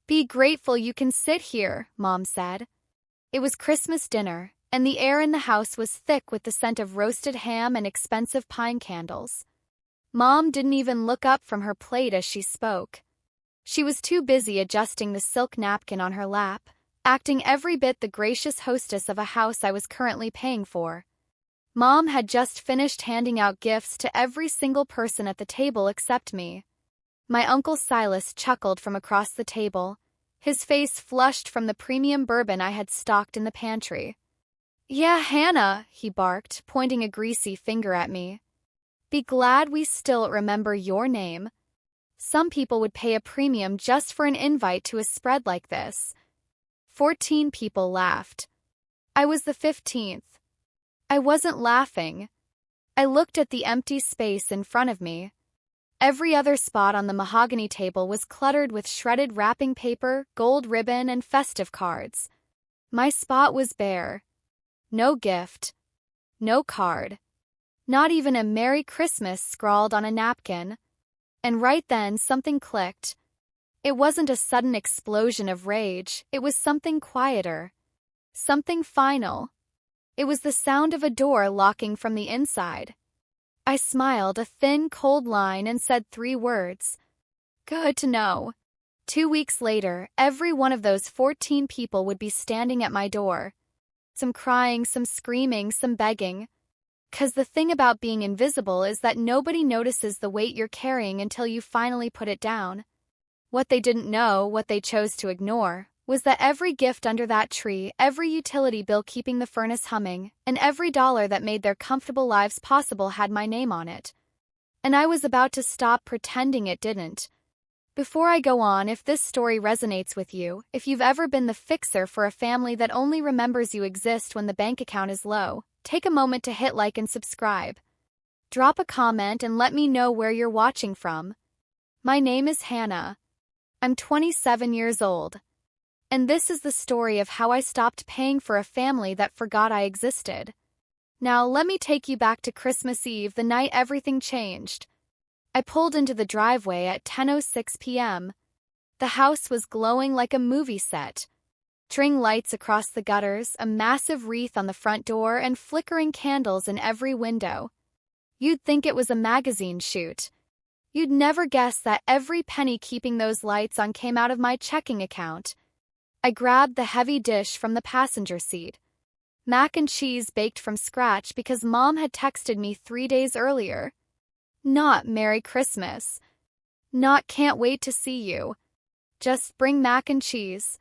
Be grateful you can sit here, Mom said. It was Christmas dinner, and the air in the house was thick with the scent of roasted ham and expensive pine candles. Mom didn't even look up from her plate as she spoke. She was too busy adjusting the silk napkin on her lap, acting every bit the gracious hostess of a house I was currently paying for. Mom had just finished handing out gifts to every single person at the table except me. My Uncle Silas chuckled from across the table, his face flushed from the premium bourbon I had stocked in the pantry. "Yeah, Hannah," he barked, pointing a greasy finger at me. "Be glad we still remember your name. Some people would pay a premium just for an invite to a spread like this." 14 people laughed. I was the 15th. I wasn't laughing. I looked at the empty space in front of me. Every other spot on the mahogany table was cluttered with shredded wrapping paper, gold ribbon, and festive cards. My spot was bare. No gift. No card. Not even a Merry Christmas scrawled on a napkin. And right then something clicked. It wasn't a sudden explosion of rage, it was something quieter. Something final. It was the sound of a door locking from the inside. I smiled a thin, cold line and said 3 words. Good to know. 2 weeks later, every one of those 14 people would be standing at my door. Some crying, some screaming, some begging. 'Cause the thing about being invisible is that nobody notices the weight you're carrying until you finally put it down. What they didn't know, what they chose to ignore, was that every gift under that tree, every utility bill keeping the furnace humming, and every dollar that made their comfortable lives possible had my name on it. And I was about to stop pretending it didn't. Before I go on, if this story resonates with you, if you've ever been the fixer for a family that only remembers you exist when the bank account is low, take a moment to hit like and subscribe. Drop a comment and let me know where you're watching from. My name is Hannah. I'm 27 years old. And this is the story of how I stopped paying for a family that forgot I existed. Now let me take you back to Christmas Eve, the night everything changed. I pulled into the driveway at 10:06 p.m. The house was glowing like a movie set. String lights across the gutters, a massive wreath on the front door, and flickering candles in every window. You'd think it was a magazine shoot. You'd never guess that every penny keeping those lights on came out of my checking account. I grabbed the heavy dish from the passenger seat. Mac and cheese baked from scratch because Mom had texted me 3 days earlier. Not Merry Christmas. Not can't wait to see you. Just bring mac and cheese.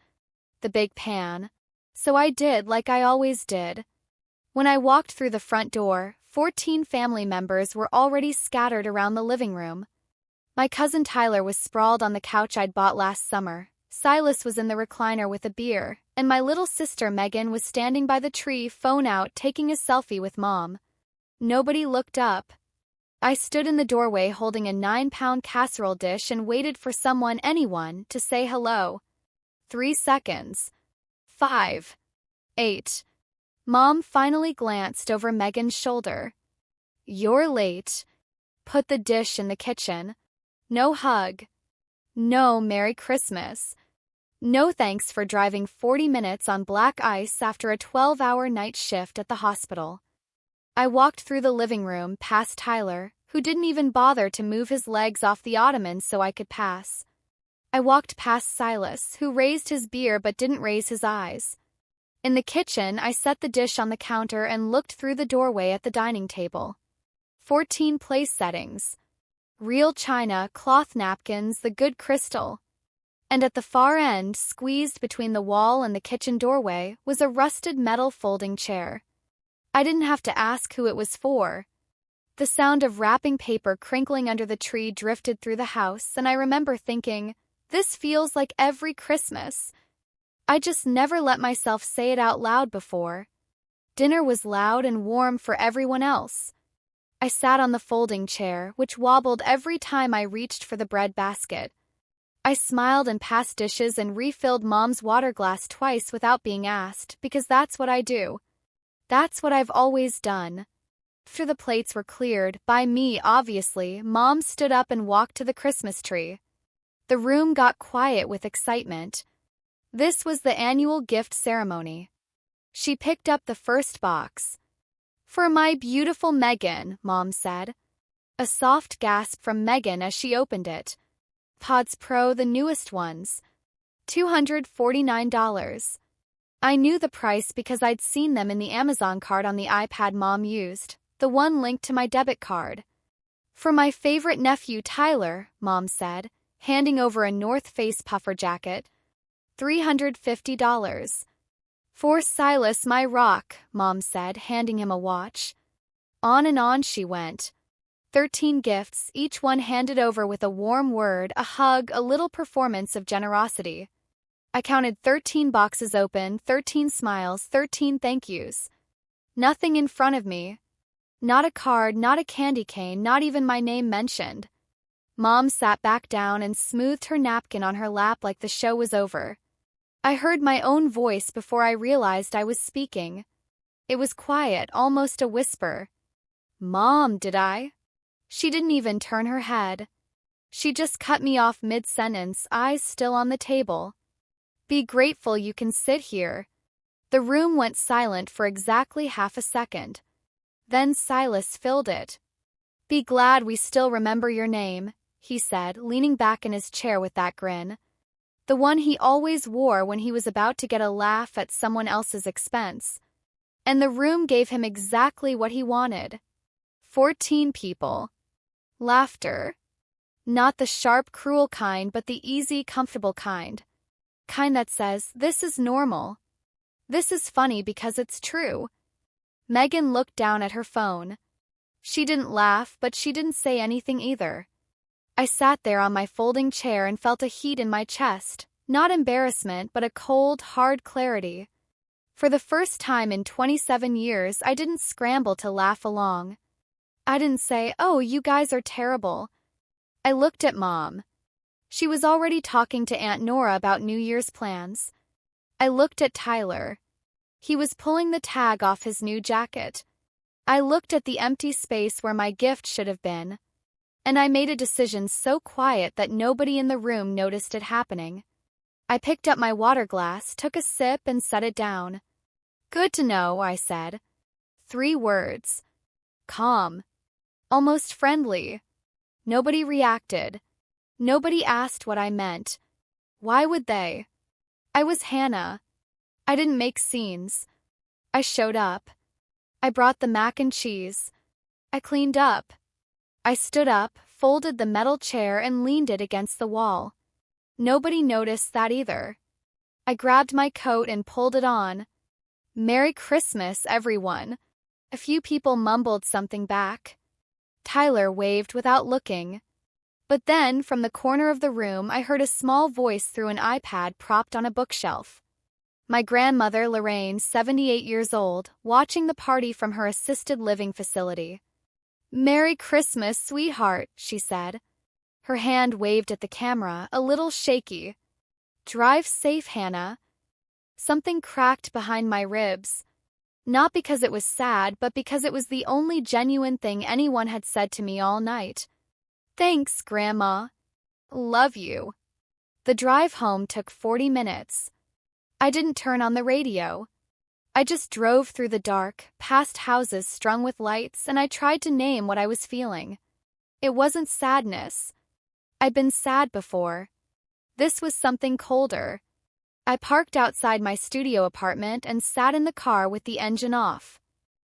The big pan. So I did like I always did. When I walked through the front door, 14 family members were already scattered around the living room. My cousin Tyler was sprawled on the couch I'd bought last summer. Silas was in the recliner with a beer, and my little sister Megan was standing by the tree, phone out, taking a selfie with Mom. Nobody looked up. I stood in the doorway holding a 9-pound casserole dish and waited for someone, anyone, to say hello. 3 seconds. 5. 8. Mom finally glanced over Megan's shoulder. "You're late." Put the dish in the kitchen. No hug. No Merry Christmas. No thanks for driving 40 minutes on black ice after a 12-hour night shift at the hospital. I walked through the living room past Tyler, who didn't even bother to move his legs off the ottoman so I could pass. I walked past Silas, who raised his beer but didn't raise his eyes. In the kitchen, I set the dish on the counter and looked through the doorway at the dining table. 14 place settings. Real china, cloth napkins, the good crystal. And at the far end, squeezed between the wall and the kitchen doorway, was a rusted metal folding chair. I didn't have to ask who it was for. The sound of wrapping paper crinkling under the tree drifted through the house, and I remember thinking, this feels like every Christmas. I just never let myself say it out loud before. Dinner was loud and warm for everyone else. I sat on the folding chair, which wobbled every time I reached for the bread basket. I smiled and passed dishes and refilled Mom's water glass twice without being asked, because that's what I do. That's what I've always done. After the plates were cleared, by me obviously, Mom stood up and walked to the Christmas tree. The room got quiet with excitement. This was the annual gift ceremony. She picked up the first box. "For my beautiful Megan," Mom said. A soft gasp from Megan as she opened it. Pods Pro, the newest ones. $249. I knew the price because I'd seen them in the Amazon card on the iPad Mom used, the one linked to my debit card. "For my favorite nephew Tyler," Mom said, handing over a North Face puffer jacket. $350. "For Silas, my rock," Mom said, handing him a watch. On and on she went. 13 gifts, each one handed over with a warm word, a hug, a little performance of generosity. I counted 13 boxes open, 13 smiles, 13 thank yous. Nothing in front of me. Not a card, not a candy cane, not even my name mentioned. Mom sat back down and smoothed her napkin on her lap like the show was over. I heard my own voice before I realized I was speaking. It was quiet, almost a whisper. "Mom, did I?" She didn't even turn her head. She just cut me off mid-sentence, eyes still on the table. "Be grateful you can sit here." The room went silent for exactly half a second. Then Silas filled it. "Be glad we still remember your name," he said, leaning back in his chair with that grin. The one he always wore when he was about to get a laugh at someone else's expense. And the room gave him exactly what he wanted. 14 people. Laughter. Not the sharp, cruel kind, but the easy, comfortable kind. Kind that says, "This is normal. This is funny because it's true." Megan looked down at her phone. She didn't laugh, but she didn't say anything either. I sat there on my folding chair and felt a heat in my chest, not embarrassment, but a cold, hard clarity. For the first time in 27 years, I didn't scramble to laugh along. I didn't say, "Oh, you guys are terrible." I looked at Mom. She was already talking to Aunt Nora about New Year's plans. I looked at Tyler. He was pulling the tag off his new jacket. I looked at the empty space where my gift should have been. And I made a decision so quiet that nobody in the room noticed it happening. I picked up my water glass, took a sip, and set it down. "Good to know," I said. 3 words. Calm. Almost friendly. Nobody reacted. Nobody asked what I meant. Why would they? I was Hannah. I didn't make scenes. I showed up. I brought the mac and cheese. I cleaned up. I stood up, folded the metal chair, and leaned it against the wall. Nobody noticed that either. I grabbed my coat and pulled it on. "Merry Christmas, everyone." A few people mumbled something back. Tyler waved without looking. But then, from the corner of the room, I heard a small voice through an iPad propped on a bookshelf. My grandmother, Lorraine, 78 years old, watching the party from her assisted living facility. "Merry Christmas, sweetheart," she said. Her hand waved at the camera, a little shaky. "Drive safe, Hannah." Something cracked behind my ribs. Not because it was sad, but because it was the only genuine thing anyone had said to me all night. "Thanks, Grandma. Love you." The drive home took 40 minutes. I didn't turn on the radio. I just drove through the dark, past houses strung with lights, and I tried to name what I was feeling. It wasn't sadness. I'd been sad before. This was something colder. I parked outside my studio apartment and sat in the car with the engine off.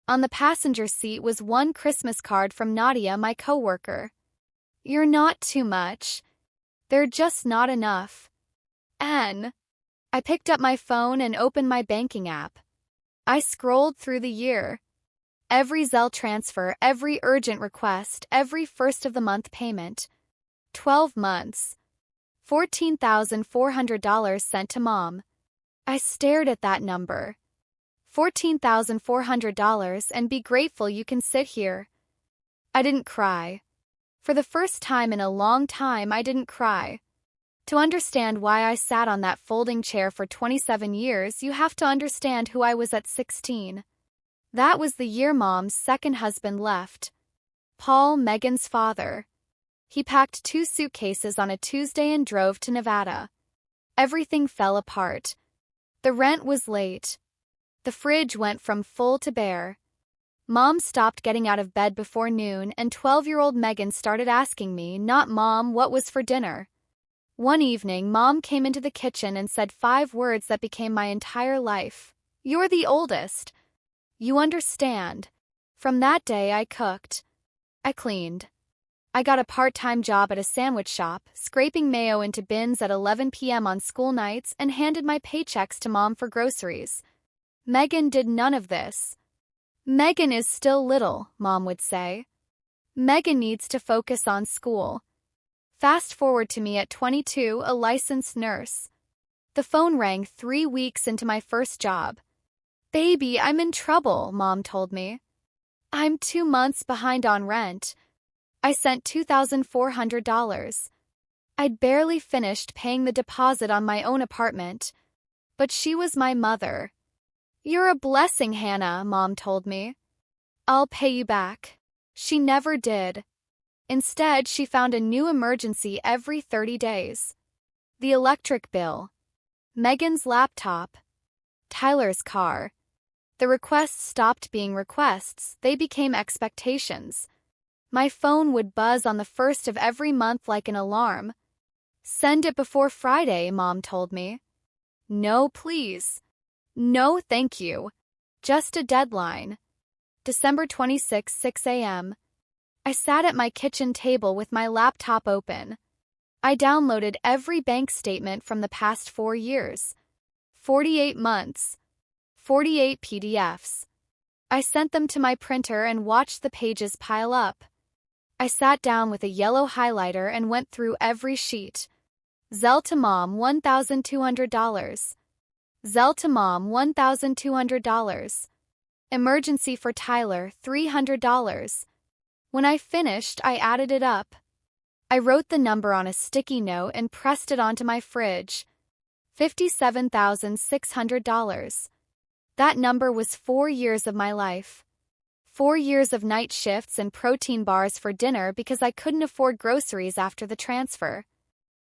On the passenger seat was one Christmas card from Nadia, my coworker. "You're not too much. They're just not enough. Anne." I picked up my phone and opened my banking app. I scrolled through the year. Every Zelle transfer, every urgent request, every first-of-the-month payment. 12 months. $14,400 sent to Mom. I stared at that number. $14,400, and be grateful you can sit here. I didn't cry. For the first time in a long time, I didn't cry. To understand why I sat on that folding chair for 27 years, you have to understand who I was at 16. That was the year Mom's second husband left. Paul, Megan's father. He packed 2 suitcases on a Tuesday and drove to Nevada. Everything fell apart. The rent was late. The fridge went from full to bare. Mom stopped getting out of bed before noon, and 12-year-old Megan started asking me, not Mom, what was for dinner. One evening, Mom came into the kitchen and said 5 words that became my entire life. "You're the oldest. You understand." From that day, I cooked. I cleaned. I got a part-time job at a sandwich shop, scraping mayo into bins at 11 p.m. on school nights, and handed my paychecks to Mom for groceries. Megan did none of this. "Megan is still little," Mom would say. "Megan needs to focus on school." Fast forward to me at 22, a licensed nurse. The phone rang 3 weeks into my first job. "Baby, I'm in trouble," Mom told me. "I'm 2 months behind on rent." I sent $2,400. I'd barely finished paying the deposit on my own apartment. But she was my mother. "You're a blessing, Hannah," Mom told me. "I'll pay you back." She never did. Instead, she found a new emergency every 30 days. The electric bill. Megan's laptop. Tyler's car. The requests stopped being requests, they became expectations. My phone would buzz on the first of every month like an alarm. "Send it before Friday," Mom told me. "No, please. No, thank you. Just a deadline." December 26, 6 a.m. I sat at my kitchen table with my laptop open. I downloaded every bank statement from the past 4 years. 48 months. 48 PDFs. I sent them to my printer and watched the pages pile up. I sat down with a yellow highlighter and went through every sheet. Zelle to Mom, $1,200. Zelle to Mom, $1,200. Emergency for Tyler, $300. When I finished, I added it up. I wrote the number on a sticky note and pressed it onto my fridge. $57,600. That number was 4 years of my life. 4 years of night shifts and protein bars for dinner because I couldn't afford groceries after the transfer.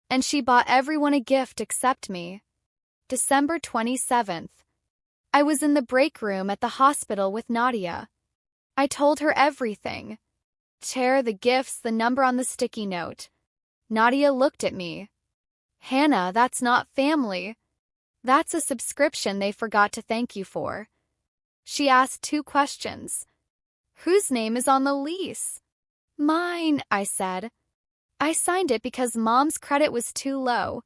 And she bought everyone a gift except me. December 27th. I was in the break room at the hospital with Nadia. I told her everything. Chair, the gifts, the number on the sticky note. Nadia looked at me. "Hannah, that's not family. That's a subscription they forgot to thank you for." She asked 2 questions. "Whose name is on the lease?" "Mine," I said. "I signed it because Mom's credit was too low."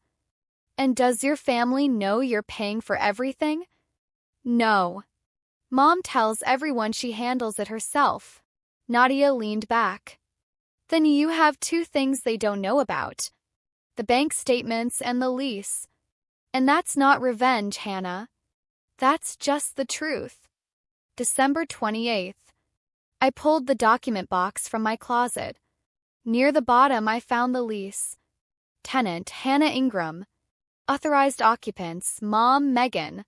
"And does your family know you're paying for everything?" "No. Mom tells everyone she handles it herself." Nadia leaned back. "Then you have 2 things they don't know about. The bank statements and the lease. And that's not revenge, Hannah. That's just the truth." December 28th. I pulled the document box from my closet. Near the bottom, I found the lease. Tenant, Hannah Ingram. Authorized occupants, Mom, Megan.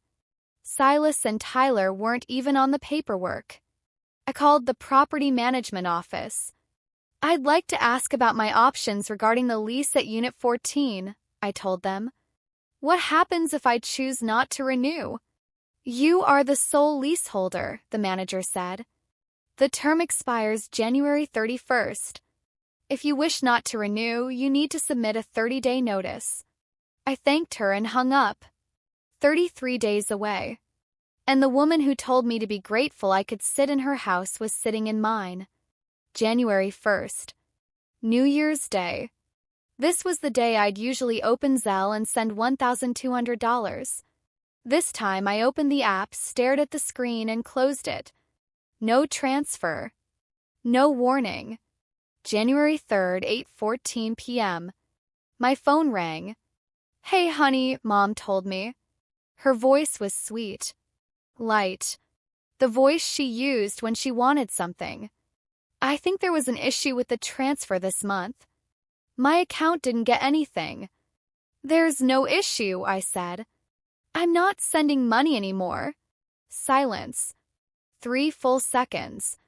Silas and Tyler weren't even on the paperwork. I called the property management office. "I'd like to ask about my options regarding the lease at Unit 14, I told them. "What happens if I choose not to renew?" "You are the sole leaseholder," the manager said. "The term expires January 31st. If you wish not to renew, you need to submit a 30-day notice." I thanked her and hung up. 33 days away. And the woman who told me to be grateful I could sit in her house was sitting in mine. January 1st. New Year's Day. This was the day I'd usually open Zelle and send $1,200. This time I opened the app, stared at the screen, and closed it. No transfer. No warning. January 3rd, 8:14 p.m. My phone rang. "Hey, honey," Mom told me. Her voice was sweet. Light. The voice she used when she wanted something. "I think there was an issue with the transfer this month. My account didn't get anything." "There's no issue," I said. "I'm not sending money anymore." Silence. 3 full seconds.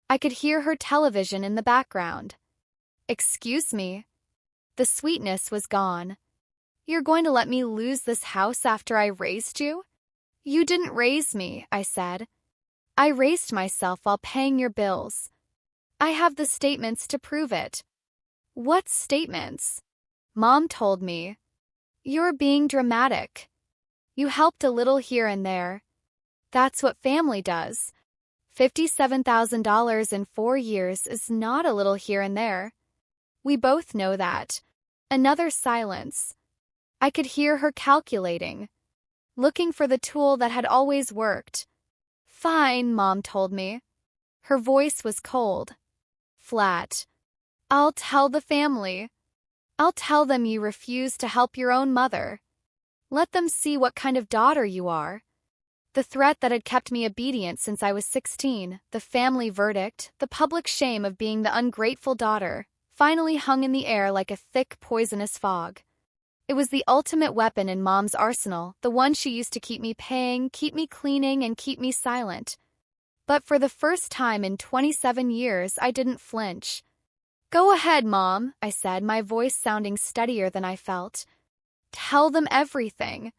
I could hear her television in the background. Excuse me. The sweetness was gone. You're going to let me lose this house after I raised you? You didn't raise me, I said. I raised myself while paying your bills. I have the statements to prove it. What statements? Mom told me. You're being dramatic. You helped a little here and there. That's what family does. $57,000 in 4 years is not a little here and there. We both know that. Another silence. I could hear her calculating, looking for the tool that had always worked. Fine, Mom told me. Her voice was cold, flat. I'll tell the family. I'll tell them you refuse to help your own mother. Let them see what kind of daughter you are. The threat that had kept me obedient since I was 16, the family verdict, the public shame of being the ungrateful daughter, finally hung in the air like a thick, poisonous fog. It was the ultimate weapon in Mom's arsenal, the one she used to keep me paying, keep me cleaning, and keep me silent. But for the first time in 27 years, I didn't flinch. Go ahead, Mom, I said, my voice sounding steadier than I felt. Tell them everything.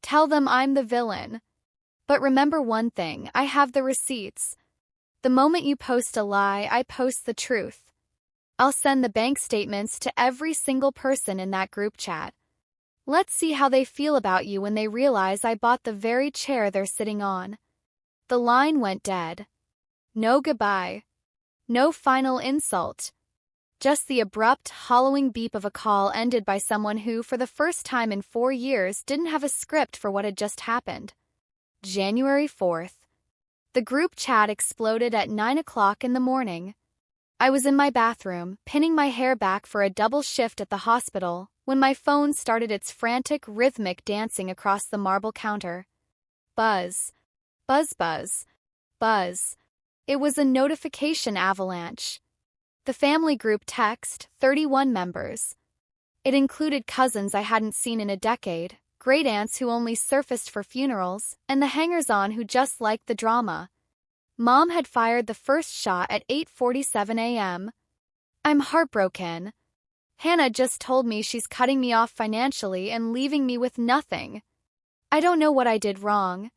Tell them I'm the villain. But remember one thing, I have the receipts. The moment you post a lie, I post the truth. I'll send the bank statements to every single person in that group chat. Let's see how they feel about you when they realize I bought the very chair they're sitting on. The line went dead. No goodbye. No final insult. Just the abrupt, hollowing beep of a call ended by someone who, for the first time in 4 years, didn't have a script for what had just happened. January 4th. The group chat exploded at 9 o'clock in the morning. I was in my bathroom, pinning my hair back for a double shift at the hospital, when my phone started its frantic, rhythmic dancing across the marble counter. Buzz. Buzz, buzz. Buzz. It was a notification avalanche. The family group text, 31 members. It included cousins I hadn't seen in a decade, great-aunts who only surfaced for funerals, and the hangers-on who just liked the drama. Mom had fired the first shot at 8:47 a.m. I'm heartbroken. Hannah just told me she's cutting me off financially and leaving me with nothing. I don't know what I did wrong.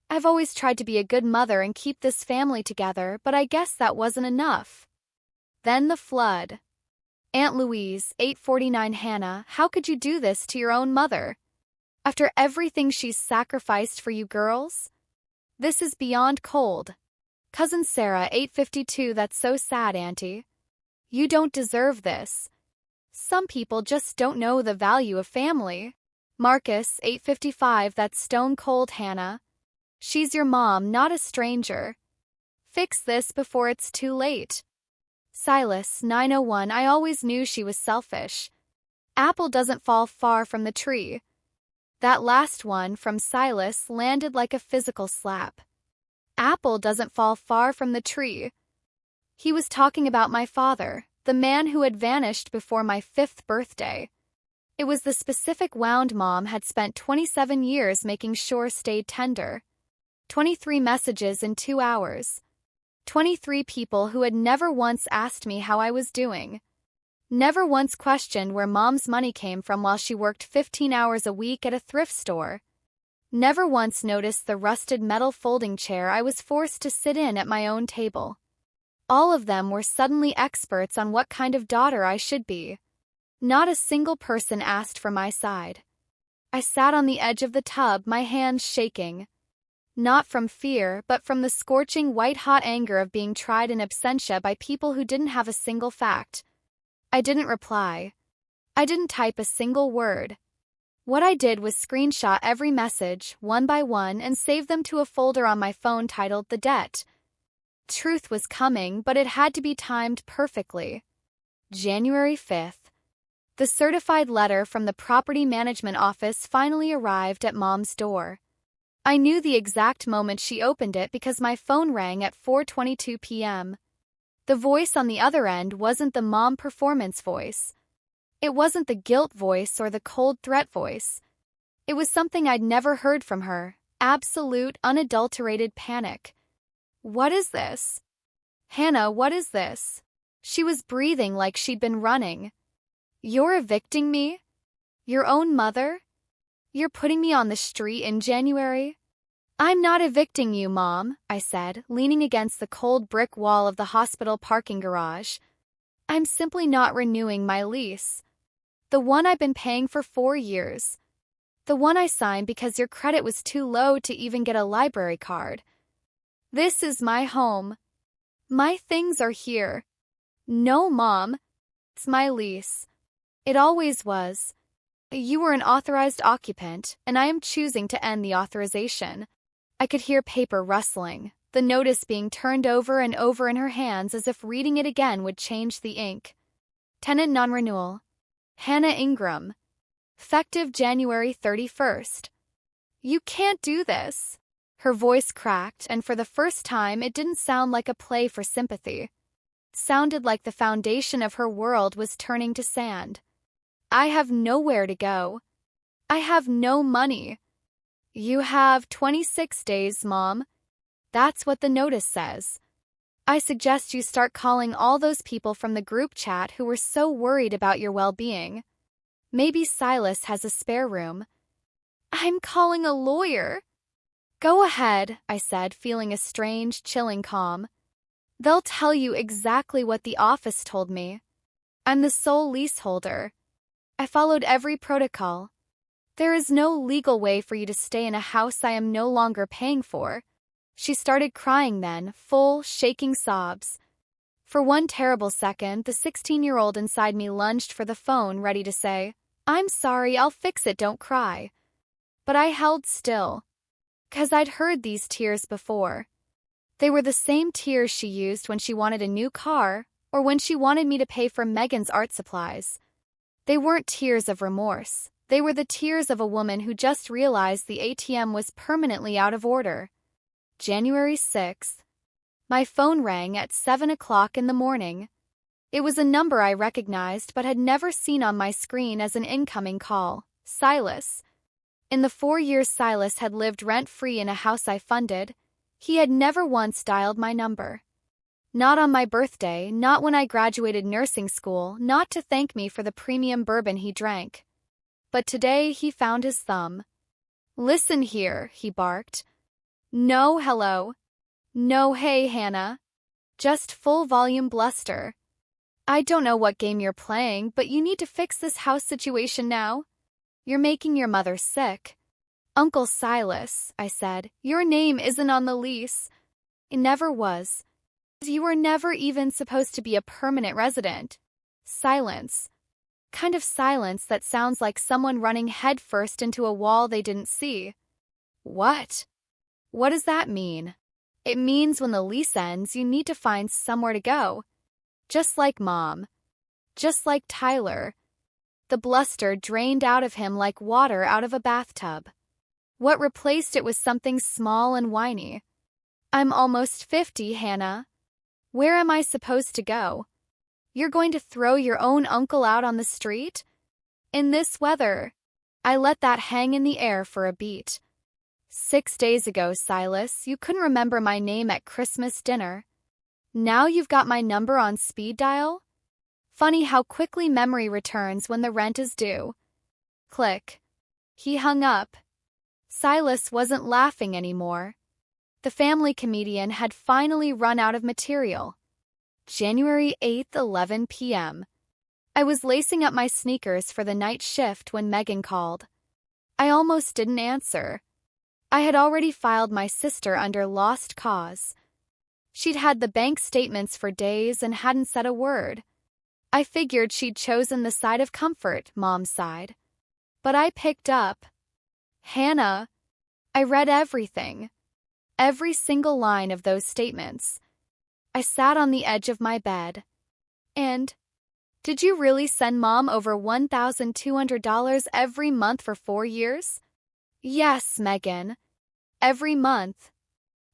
I've always tried to be a good mother and keep this family together, but I guess that wasn't enough. Then the flood. Aunt Louise, 8:49 Hannah, how could you do this to your own mother? After everything she's sacrificed for you girls? This is beyond cold. Cousin Sarah, 8:52, that's so sad, Auntie. You don't deserve this. Some people just don't know the value of family. Marcus, 8:55, that's stone cold, Hannah. She's your mom, not a stranger. Fix this before it's too late. Silas, 9:01, I always knew she was selfish. Apple doesn't fall far from the tree. That last one from Silas landed like a physical slap. Apple doesn't fall far from the tree. He was talking about my father, the man who had vanished before my 5th birthday. It was the specific wound Mom had spent 27 years making sure stayed tender. 23 messages in 2 hours. 23 people who had never once asked me how I was doing. Never once questioned where Mom's money came from while she worked 15 hours a week at a thrift store. Never once noticed the rusted metal folding chair I was forced to sit in at my own table. All of them were suddenly experts on what kind of daughter I should be. Not a single person asked for my side. I sat on the edge of the tub, my hands shaking. Not from fear, but from the scorching white-hot anger of being tried in absentia by people who didn't have a single fact. I didn't reply. I didn't type a single word. What I did was screenshot every message, one by one, and save them to a folder on my phone titled The Debt. Truth was coming, but it had to be timed perfectly. January 5th. The certified letter from the property management office finally arrived at Mom's door. I knew the exact moment she opened it because my phone rang at 4:22 p.m. The voice on the other end wasn't the mom performance voice. It wasn't the guilt voice or the cold threat voice. It was something I'd never heard from her, absolute, unadulterated panic. What is this? Hannah, what is this? She was breathing like she'd been running. "You're evicting me? Your own mother? You're putting me on the street in January?" "I'm not evicting you, Mom," I said, leaning against the cold brick wall of the hospital parking garage. "I'm simply not renewing my lease. The one I've been paying for 4 years. The one I signed because your credit was too low to even get a library card. This is my home. My things are here." "No, Mom. It's my lease. It always was. You were an authorized occupant, and I am choosing to end the authorization." I could hear paper rustling, the notice being turned over and over in her hands as if reading it again would change the ink. "Tenant non-renewal. Hannah Ingram. Effective January 31st. "You can't do this." Her voice cracked, and for the first time it didn't sound like a play for sympathy. It sounded like the foundation of her world was turning to sand. "I have nowhere to go. I have no money." "You have 26 days, Mom. That's what the notice says. I suggest you start calling all those people from the group chat who were so worried about your well-being. Maybe Silas has a spare room." "I'm calling a lawyer." "Go ahead," I said, feeling a strange, chilling calm. "They'll tell you exactly what the office told me. I'm the sole leaseholder. I followed every protocol. There is no legal way for you to stay in a house I am no longer paying for." She started crying then, full, shaking sobs. For one terrible second, the 16-year-old inside me lunged for the phone, ready to say, "I'm sorry, I'll fix it, don't cry." But I held still, 'cause I'd heard these tears before. They were the same tears she used when she wanted a new car or when she wanted me to pay for Megan's art supplies. They weren't tears of remorse. They were the tears of a woman who just realized the ATM was permanently out of order. January 6th. My phone rang at 7 o'clock in the morning. It was a number I recognized but had never seen on my screen as an incoming call. Silas. In the 4 years Silas had lived rent-free in a house I funded, he had never once dialed my number. Not on my birthday, not when I graduated nursing school, not to thank me for the premium bourbon he drank. But today he found his thumb. "Listen here," he barked. "No hello. No hey, Hannah. Just full-volume bluster. I don't know what game you're playing, but you need to fix this house situation now. You're making your mother sick." "Uncle Silas," I said, "your name isn't on the lease." "It never was. You were never even supposed to be a permanent resident." Silence. Kind of silence that sounds like someone running headfirst into a wall they didn't see. "What? What does that mean?" "It means when the lease ends, you need to find somewhere to go. Just like Mom. Just like Tyler." The bluster drained out of him like water out of a bathtub. What replaced it was something small and whiny. "I'm almost 50, Hannah. Where am I supposed to go? You're going to throw your own uncle out on the street? In this weather?" I let that hang in the air for a beat. 6 days ago, Silas, you couldn't remember my name at Christmas dinner. Now you've got my number on speed dial? Funny how quickly memory returns when the rent is due. Click. He hung up. Silas wasn't laughing anymore. The family comedian had finally run out of material. January 8th, 11 p.m. I was lacing up my sneakers for the night shift when Megan called. I almost didn't answer. I had already filed my sister under lost cause. She'd had the bank statements for days and hadn't said a word. I figured she'd chosen the side of comfort, Mom's side. But I picked up. "Hannah." I read everything. Every single line of those statements. I sat on the edge of my bed. "And did you really send Mom over $1,200 every month for 4 years?" "Yes, Megan. Every month.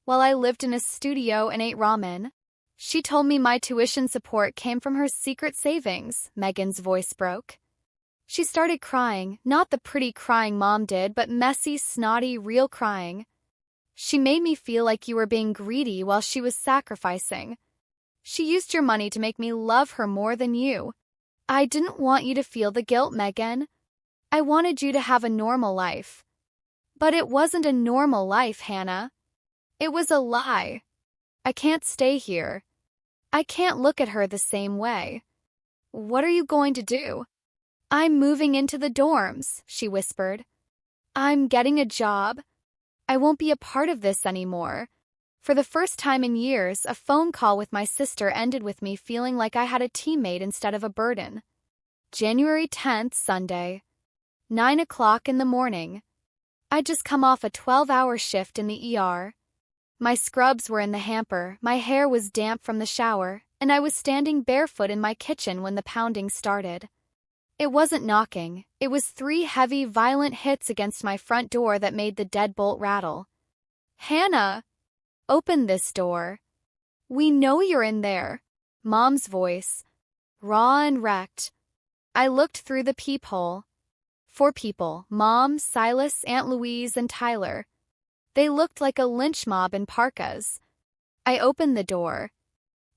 While I lived in a studio and ate ramen. She told me my tuition support came from her secret savings." Megan's voice broke. She started crying, not the pretty crying Mom did, but messy, snotty, real crying. "She made me feel like you were being greedy while she was sacrificing. She used your money to make me love her more than you. I didn't want you to feel the guilt, Megan. I wanted you to have a normal life. But it wasn't a normal life, Hannah. It was a lie. I can't stay here. I can't look at her the same way. What are you going to do? I'm moving into the dorms, she whispered. I'm getting a job. I won't be a part of this anymore. For the first time in years, a phone call with my sister ended with me feeling like I had a teammate instead of a burden. January 10th, Sunday. 9 o'clock in the morning. I'd just come off a 12-hour shift in the ER. My scrubs were in the hamper, my hair was damp from the shower, and I was standing barefoot in my kitchen when the pounding started. It wasn't knocking, it was 3 heavy, violent hits against my front door that made the deadbolt rattle. Hannah! Open this door. We know you're in there. Mom's voice. Raw and wrecked. I looked through the peephole. 4 people, Mom, Silas, Aunt Louise, and Tyler. They looked like a lynch mob in parkas. I opened the door.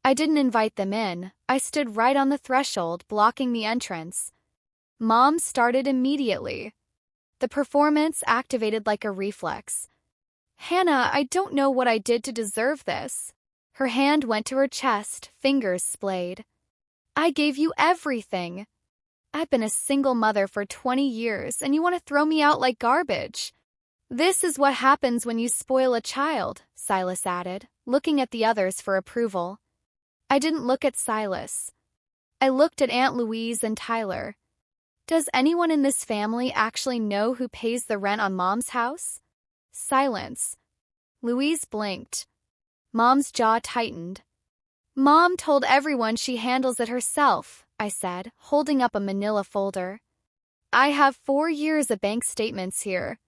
I didn't invite them in. I stood right on the threshold, blocking the entrance. Mom started immediately. The performance activated like a reflex. Hannah, I don't know what I did to deserve this. Her hand went to her chest, fingers splayed. I gave you everything. I've been a single mother for 20 years, and you want to throw me out like garbage. This is what happens when you spoil a child, Silas added, looking at the others for approval. I didn't look at Silas. I looked at Aunt Louise and Tyler. Does anyone in this family actually know who pays the rent on Mom's house? Silence. Louise blinked. Mom's jaw tightened. Mom told everyone she handles it herself, I said, holding up a manila folder. I have 4 years of bank statements here.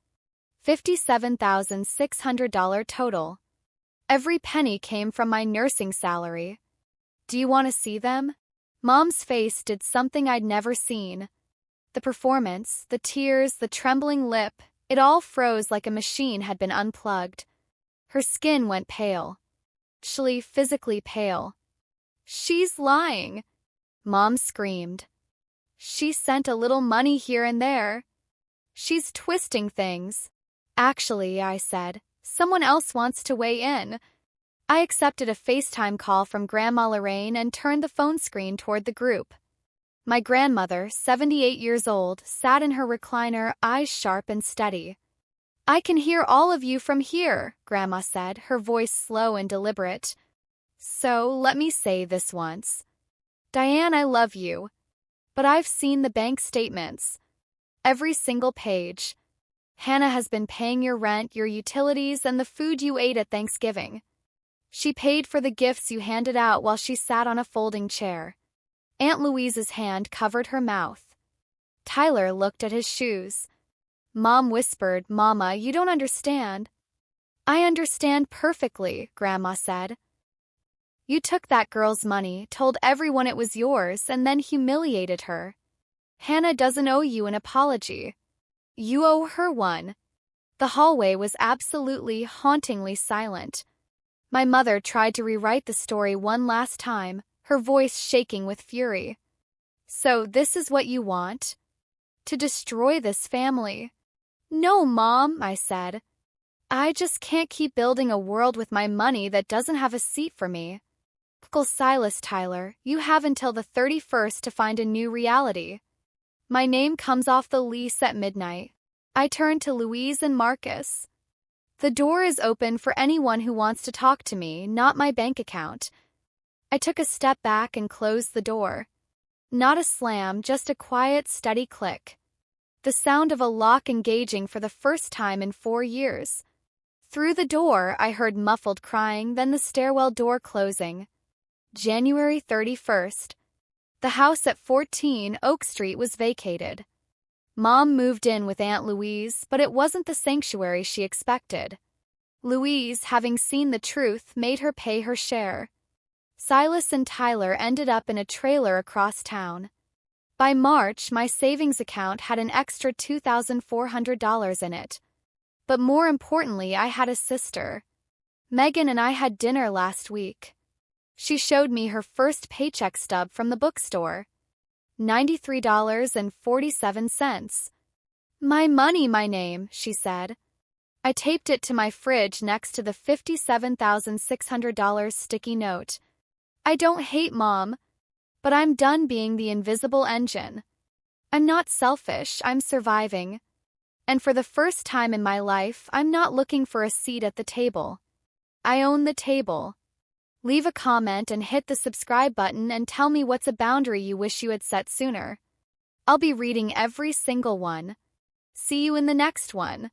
$57,600 total. Every penny came from my nursing salary. Do you want to see them? Mom's face did something I'd never seen. The performance, the tears, the trembling lip, it all froze like a machine had been unplugged. Her skin went pale. Actually, physically pale. She's lying, Mom screamed. She sent a little money here and there. She's twisting things. Actually, I said, someone else wants to weigh in. I accepted a FaceTime call from Grandma Lorraine and turned the phone screen toward the group. My grandmother, 78 years old, sat in her recliner, eyes sharp and steady. I can hear all of you from here, Grandma said, her voice slow and deliberate. So, let me say this once. Diane, I love you. But I've seen the bank statements. Every single page. Hannah has been paying your rent, your utilities, and the food you ate at Thanksgiving. She paid for the gifts you handed out while she sat on a folding chair. Aunt Louise's hand covered her mouth. Tyler looked at his shoes. Mom whispered, Mama, you don't understand. I understand perfectly, Grandma said. You took that girl's money, told everyone it was yours, and then humiliated her. Hannah doesn't owe you an apology. You owe her one. The hallway was absolutely, hauntingly silent. My mother tried to rewrite the story one last time, her voice shaking with fury. So this is what you want? To destroy this family? No, Mom, I said. I just can't keep building a world with my money that doesn't have a seat for me. Uncle Silas, Tyler, you have until the 31st to find a new reality. My name comes off the lease at midnight. I turned to Louise and Marcus. The door is open for anyone who wants to talk to me, not my bank account. I took a step back and closed the door. Not a slam, just a quiet, steady click. The sound of a lock engaging for the first time in 4 years. Through the door, I heard muffled crying, then the stairwell door closing. January 31st. The house at 14 Oak Street was vacated. Mom moved in with Aunt Louise, but it wasn't the sanctuary she expected. Louise, having seen the truth, made her pay her share. Silas and Tyler ended up in a trailer across town. By March, my savings account had an extra $2,400 in it. But more importantly, I had a sister. Megan and I had dinner last week. She showed me her first paycheck stub from the bookstore. $93.47. My money, my name, she said. I taped it to my fridge next to the $57,600 sticky note. I don't hate Mom, but I'm done being the invisible engine. I'm not selfish, I'm surviving. And for the first time in my life, I'm not looking for a seat at the table. I own the table. Leave a comment and hit the subscribe button and tell me what's a boundary you wish you had set sooner. I'll be reading every single one. See you in the next one.